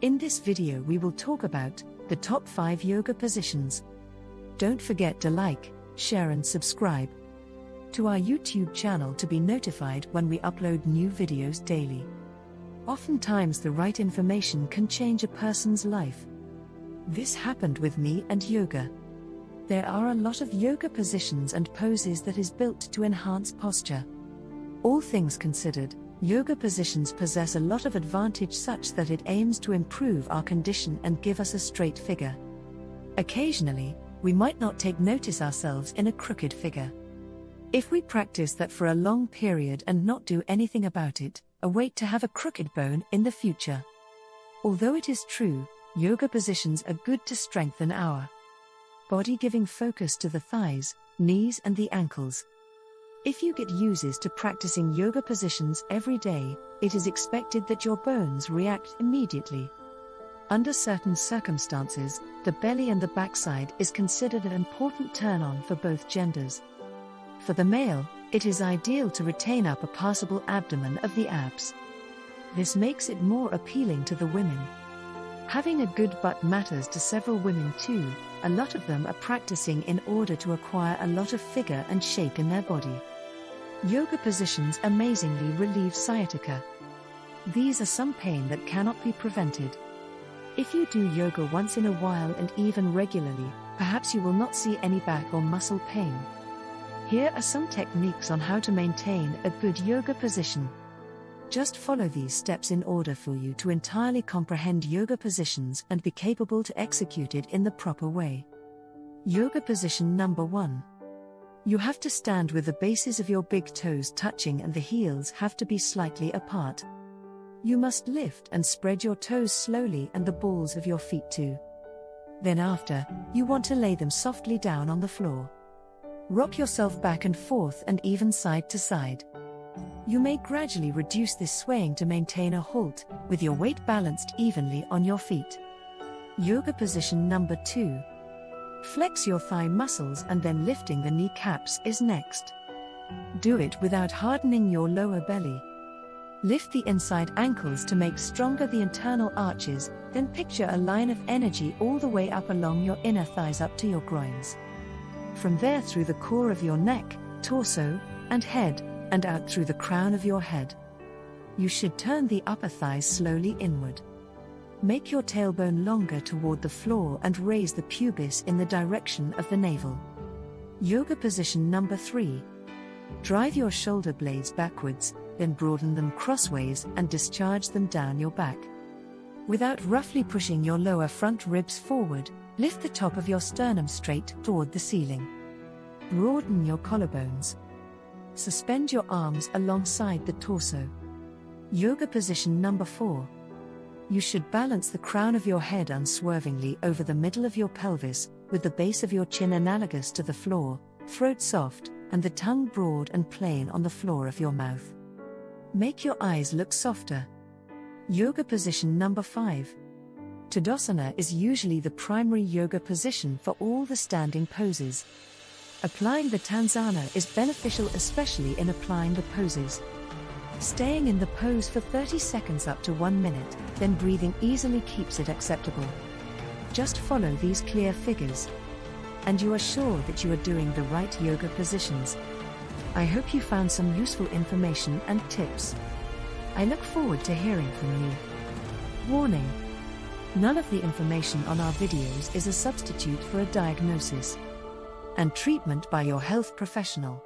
In this video we will talk about the top 5 yoga positions. Don't forget to like, share and subscribe to our YouTube channel to be notified when we upload new videos daily. Oftentimes the right information can change a person's life. This happened with me and yoga. There are a lot of yoga positions and poses that is built to enhance posture. All things considered, yoga positions possess a lot of advantage such that it aims to improve our condition and give us a straight figure. Occasionally, we might not take notice ourselves in a crooked figure. If we practice that for a long period and not do anything about it, await to have a crooked bone in the future. Although it is true, yoga positions are good to strengthen our body, giving focus to the thighs, knees and the ankles. If you get used to practicing yoga positions every day, it is expected that your bones react immediately. Under certain circumstances, the belly and the backside is considered an important turn-on for both genders. For the male, it is ideal to retain up a passable abdomen of the abs. This makes it more appealing to the women. Having a good butt matters to several women too. A lot of them are practicing in order to acquire a lot of figure and shape in their body. Yoga positions amazingly relieve sciatica. These are some pain that cannot be prevented. If you do yoga once in a while and even regularly, perhaps you will not see any back or muscle pain. Here are some techniques on how to maintain a good yoga position. Just follow these steps in order for you to entirely comprehend yoga positions and be capable to execute it in the proper way. Yoga position number 1. You have to stand with the bases of your big toes touching and the heels have to be slightly apart. You must lift and spread your toes slowly and the balls of your feet too. Then after, you want to lay them softly down on the floor. Rock yourself back and forth and even side to side. You may gradually reduce this swaying to maintain a halt, with your weight balanced evenly on your feet. Yoga position number 2. Flex your thigh muscles and then lifting the kneecaps is next. Do it without hardening your lower belly. Lift the inside ankles to make stronger the internal arches, then picture a line of energy all the way up along your inner thighs up to your groins. From there through the core of your neck, torso, and head, and out through the crown of your head. You should turn the upper thighs slowly inward. Make your tailbone longer toward the floor and raise the pubis in the direction of the navel. Yoga position number 3. Drive your shoulder blades backwards, then broaden them crossways and discharge them down your back. Without roughly pushing your lower front ribs forward, lift the top of your sternum straight toward the ceiling. Broaden your collarbones. Suspend your arms alongside the torso. Yoga position number 4. You should balance the crown of your head unswervingly over the middle of your pelvis, with the base of your chin analogous to the floor, throat soft, and the tongue broad and plain on the floor of your mouth. Make your eyes look softer. Yoga position number 5. Tadasana is usually the primary yoga position for all the standing poses. Applying the Tanasana is beneficial, especially in applying the poses. Staying in the pose for 30 seconds up to 1 minute, then breathing easily keeps it acceptable. Just follow these clear figures, and you are sure that you are doing the right yoga positions. I hope you found some useful information and tips. I look forward to hearing from you. Warning: none of the information on our videos is a substitute for a diagnosis and treatment by your health professional.